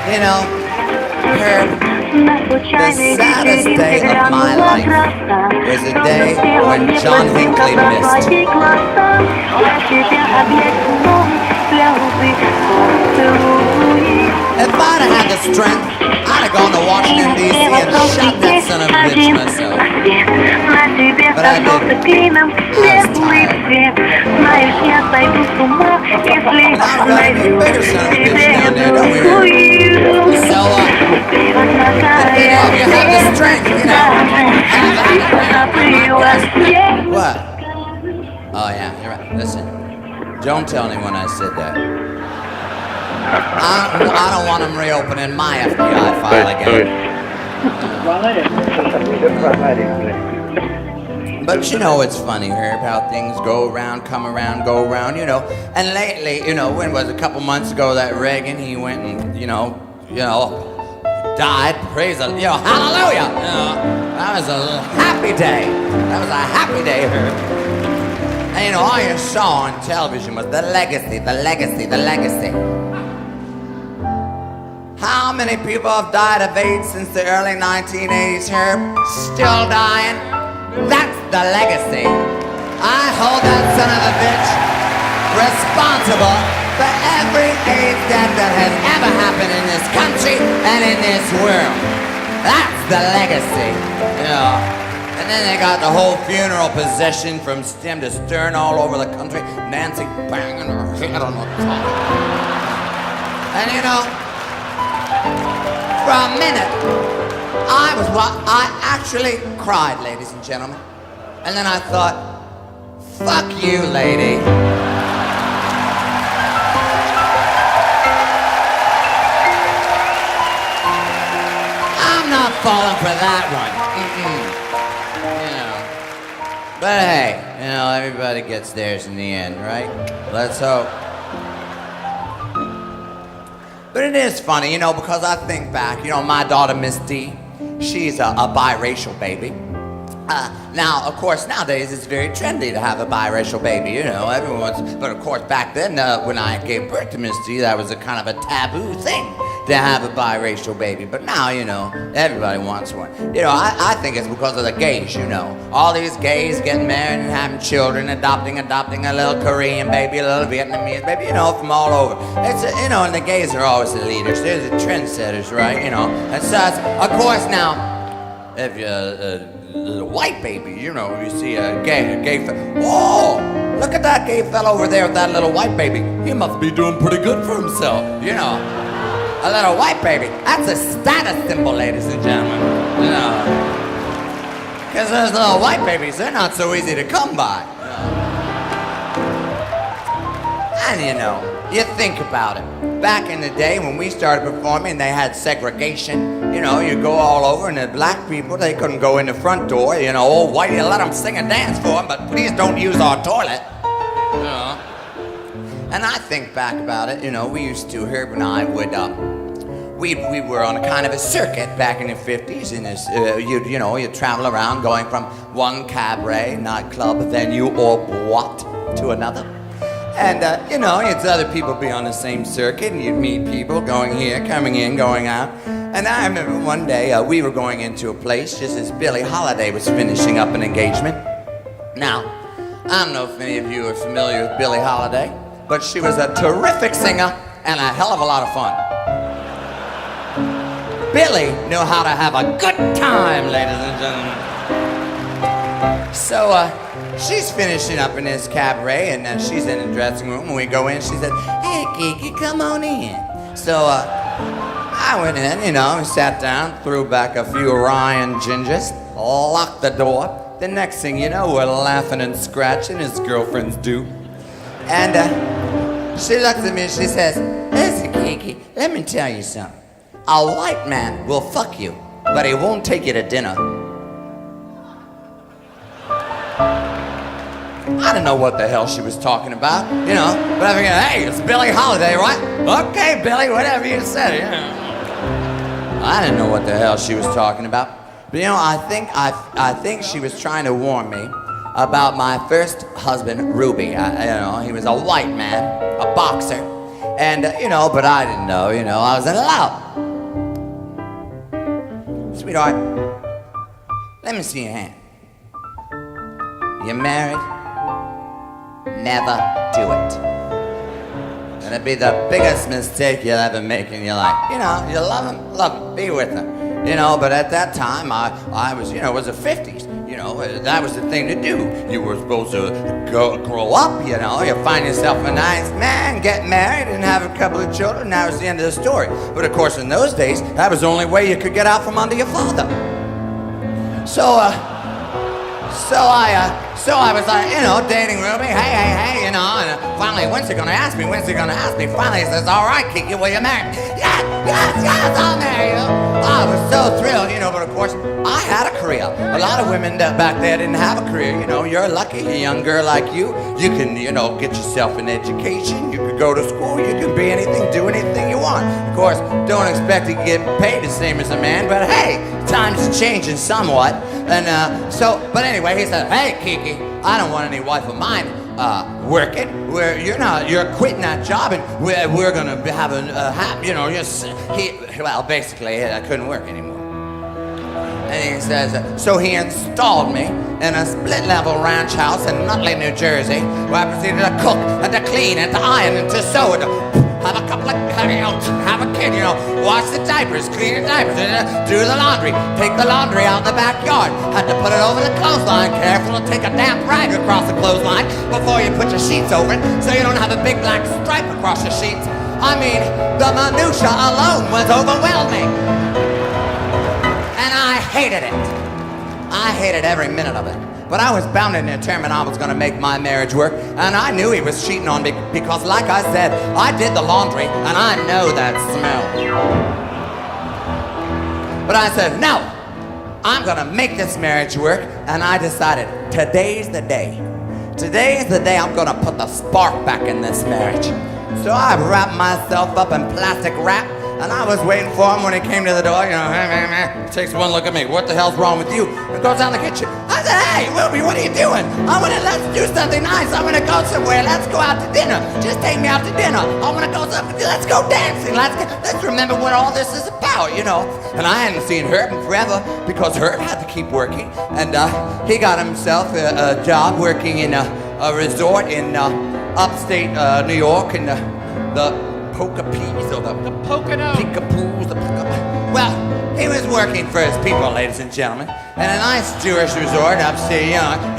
You know, Herb, the saddest day of my life was the day when John Hinckley missed. If I'd have had the strength, I'd have gone to Washington, D.C. and shot that son of a bitch myself. But I didn't. I was tired. And I've got to be a bigger son of a bitch down there, don't we? So, if you have the strength, you know. What? Oh, yeah, you're right. Listen, don't tell anyone I said that. I don't want them reopening my FBI file again. But you know it's funny, Herb, how things go around, come around, go around, you know. And lately, you know, when was it, a couple months ago that Reagan, he went and, you know, died, praise the, hallelujah. You know, that was a happy day. That was a happy day, Herb. And you know, all you saw on television was the legacy, the legacy, the legacy. How many people have died of AIDS since the early 1980s, Herb? Still dying? That's the legacy. I hold that son of a bitch responsible for every AIDS death that has ever happened in this country and in this world. That's the legacy, you know. And then they got the whole funeral procession from stem to stern all over the country. Nancy banging her head on the coffin. And you know, for a minute, I actually cried, ladies and gentlemen. And then I thought, fuck you, lady. I'm not falling for that one. You know. But hey, you know, everybody gets theirs in the end, right? Let's hope. But it is funny, you know, because I think back, you know, my daughter, Miss D, she's a biracial baby. Now, of course, nowadays it's very trendy to have a biracial baby, you know, but of course back then, when I gave birth to Miss D, that was a kind of a taboo thing to have a biracial baby. But now, you know, everybody wants one. You know, I think it's because of the gays, you know. All these gays getting married and having children, adopting a little Korean baby, a little Vietnamese baby, you know, from all over. You know, and the gays are always the leaders. They're the trendsetters, right, you know. And so, of course, now, if you're a little white baby, you know, you see a gay fellow. Oh, look at that gay fellow over there with that little white baby. He must be doing pretty good for himself, you know. A little white baby, that's a status symbol, ladies and gentlemen. You know, because those little white babies, they're not so easy to come by. You know. And you know, you think about it. Back in the day when we started performing, they had segregation. You know, you go all over, and the black people, they couldn't go in the front door. You know, old white, you let them sing and dance for them, but please don't use our toilet. You know. And I think back about it, you know, we used to, Herb and I would, we were on a kind of a circuit back in the 50s, and this, you'd travel around going from one cabaret, nightclub, venue, or boîte to another. And, you know, you'd other people be on the same circuit, and you'd meet people going here, coming in, going out. And I remember one day, we were going into a place just as Billie Holiday was finishing up an engagement. Now, I don't know if any of you are familiar with Billie Holiday, but she was a terrific singer and a hell of a lot of fun. Billie knew how to have a good time, ladies and gentlemen. So, she's finishing up in this cabaret, and she's in the dressing room. When we go in, she said, "Hey, Kiki, come on in." So, I went in, you know, and sat down, threw back a few Ryan gingers, locked the door. The next thing you know, we're laughing and scratching as girlfriends do. And she looks at me and she says, "Listen, Kiki, let me tell you something. A white man will fuck you, but he won't take you to dinner." I don't know what the hell she was talking about, you know, but I figured, hey, it's Billie Holiday, right? Okay, Billie, whatever you said, you know. I didn't know what the hell she was talking about. But you know, I think she was trying to warn me about my first husband, Ruby. You know, he was a white man, a boxer. And, but I didn't know, I was in love. Sweetheart, let me see your hand. You married? Never do it. It'll be the biggest mistake you'll ever make in your life. You love him, be with him. But at that time, I was, it was the 50s. That was the thing to do. You were supposed to grow up, you find yourself a nice man, get married, and have a couple of children. That was the end of the story. But of course, in those days, that was the only way you could get out from under your father. So I was like, dating Ruby, hey, and finally, when's he gonna ask me? Finally, he says, all right, Kiki, will you marry me? Yes, I'll marry you. I was so thrilled, but of course, I had a career. A lot of women back there didn't have a career, you're lucky, a young girl like you can, get yourself an education, you could go to school, you can be anything, do anything you want. Of course, don't expect to get paid the same as a man, but hey, times are changing somewhat. And but anyway, he said, hey, Kiki, I don't want any wife of mine working. You're quitting that job, and we're gonna be having basically, I couldn't work anymore. And he says, so he installed me in a split-level ranch house in Nutley, New Jersey, where I proceeded to cook and to clean and to iron and to sew and to have a couple of, have a kid, wash the diapers, clean the diapers, do the laundry, take the laundry out in the backyard, had to put it over the clothesline, careful to take a damp rag across the clothesline before you put your sheets over it, so you don't have a big black stripe across your sheets. I mean, the minutia alone was overwhelming. And I hated it. I hated every minute of it. But I was bound and determined I was going to make my marriage work. And I knew he was cheating on me because, like I said, I did the laundry and I know that smell. But I said, no, I'm going to make this marriage work. And I decided, today's the day. Today's the day I'm going to put the spark back in this marriage. So I wrapped myself up in plastic wrap. And I was waiting for him when he came to the door, takes one look at me. What the hell's wrong with you? And goes down the kitchen. I said, hey, Ruby, what are you doing? Let's do something nice. I want to go somewhere. Let's go out to dinner. Just take me out to dinner. I want to go something. Let's go dancing. Let's remember what all this is about, And I hadn't seen Herb in forever because Herb had to keep working. And he got himself a job working in a resort in upstate New York in the Pocapees or the Pocono. Peekapoos. Well, he was working for his people, ladies and gentlemen, in a nice Jewish resort upstate. I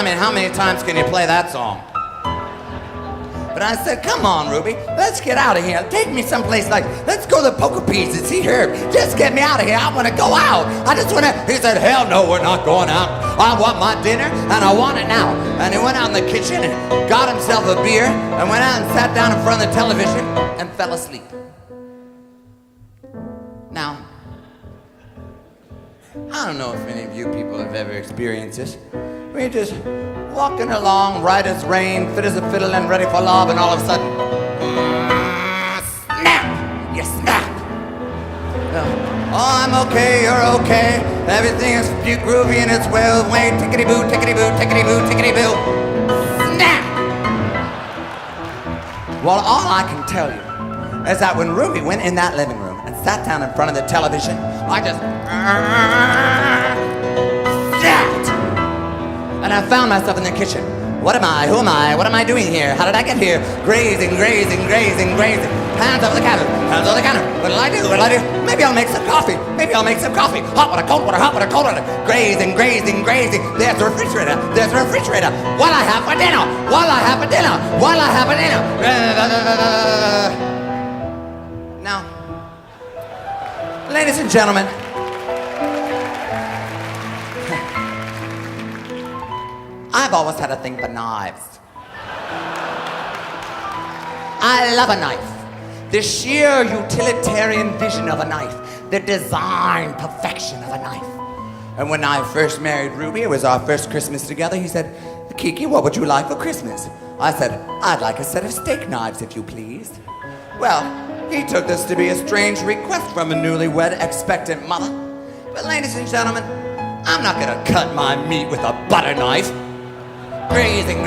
mean, how many times can you play that song? But I said, come on, Ruby, let's get out of here. Take me someplace let's go to the Pocapees and see Herb. Just get me out of here. I want to go out. I just want to. He said, hell no, we're not going out. I want my dinner, and I want it now. And he went out in the kitchen and got himself a beer and went out and sat down in front of the television and fell asleep. Now, I don't know if any of you people have ever experienced this. We're just walking along, right as rain, fit as a fiddle and ready for love, and all of a sudden, snap! You snap! Oh, I'm okay, you're okay. Everything is groovy and it's well way. Tickety-boo, tickety-boo, tickety-boo, tickety-boo. Snap! Well, all I can tell you is that when Ruby went in that living room and sat down in front of the television, I just snapped! And I found myself in the kitchen. What am I? Who am I? What am I doing here? How did I get here? Grazing. Hands over the counter. What'll I do? Maybe I'll make some coffee. Hot water, cold water, Grazing. There's the refrigerator. What'll I have for dinner? Now, ladies and gentlemen, I've always had a thing for knives. I love a knife. The sheer utilitarian vision of a knife. The design perfection of a knife. And when I first married Ruby, it was our first Christmas together, he said, Kiki, what would you like for Christmas? I said, I'd like a set of steak knives, if you please. Well, he took this to be a strange request from a newlywed expectant mother. But ladies and gentlemen, I'm not gonna cut my meat with a butter knife. grazing.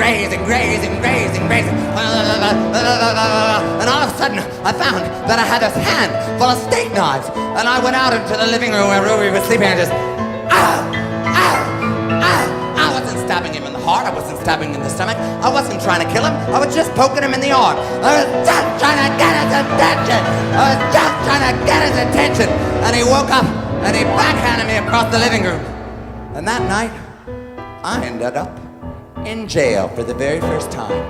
And all of a sudden, I found that I had this hand full of steak knives. And I went out into the living room where Ruby was sleeping and just, I wasn't stabbing him in the heart. I wasn't stabbing him in the stomach. I wasn't trying to kill him. I was just poking him in the arm. I was just trying to get his attention. And he woke up and he backhanded me across the living room. And that night, I ended up in jail for the very first time.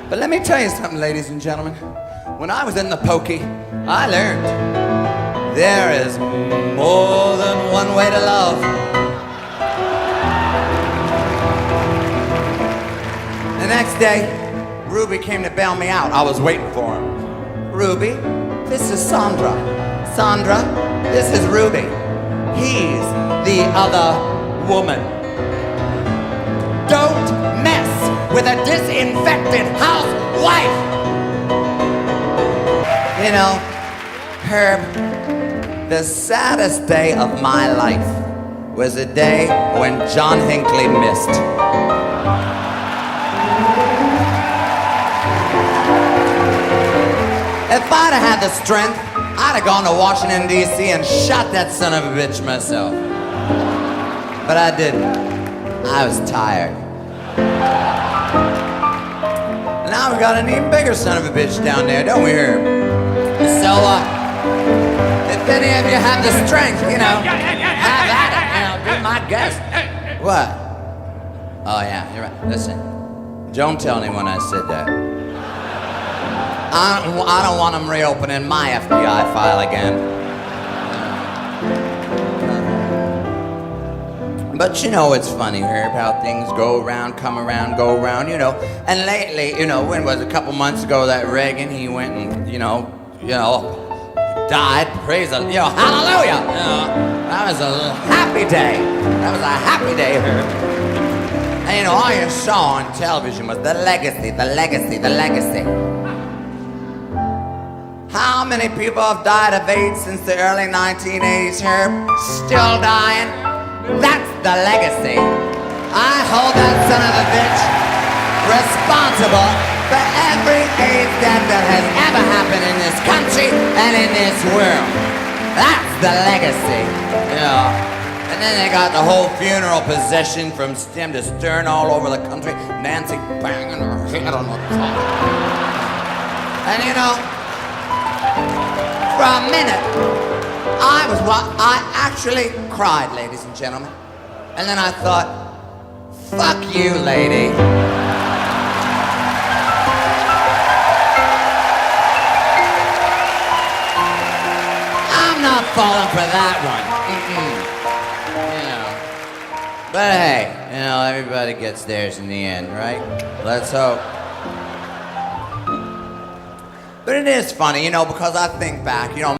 But let me tell you something, ladies and gentlemen. When I was in the pokey, I learned there is more than one way to love. The next day, Ruby came to bail me out. I was waiting for him. Ruby, this is Sandra. Sandra, this is Ruby. He's the other woman. Don't mess with a disinfected housewife. You know, Herb, the saddest day of my life was the day when John Hinckley missed. If I'd have had the strength, I'd have gone to Washington, D.C. and shot that son of a bitch myself. But I didn't. I was tired. Now we got an even bigger son of a bitch down there, don't we, Herb? So, if any of you have the strength, you know, have at it, you know, be my guest. What? Oh, yeah, you're right. Listen, don't tell anyone I said that. I don't want them reopening my FBI file again. But you know it's funny, Herb, how things go around, come around, go around, you know. And lately, you know, when was it, a couple months ago that Reagan, he went and, you know, died, praise the, hallelujah. That was a happy day. That was a happy day, Herb. And you know, all you saw on television was the legacy. How many people have died of AIDS since the early 1980s, Herb? Still dying? That's the legacy. I hold that son of a bitch responsible for every AIDS death that has ever happened in this country and in this world. That's the legacy. And then they got the whole funeral procession from stem to stern all over the country. Nancy banging her head on the coffin. And you know, for a minute, I actually cried, ladies and gentlemen. And then I thought, fuck you, lady. I'm not falling for that one. But hey, everybody gets theirs in the end, right? Let's hope. But it is funny, because I think back,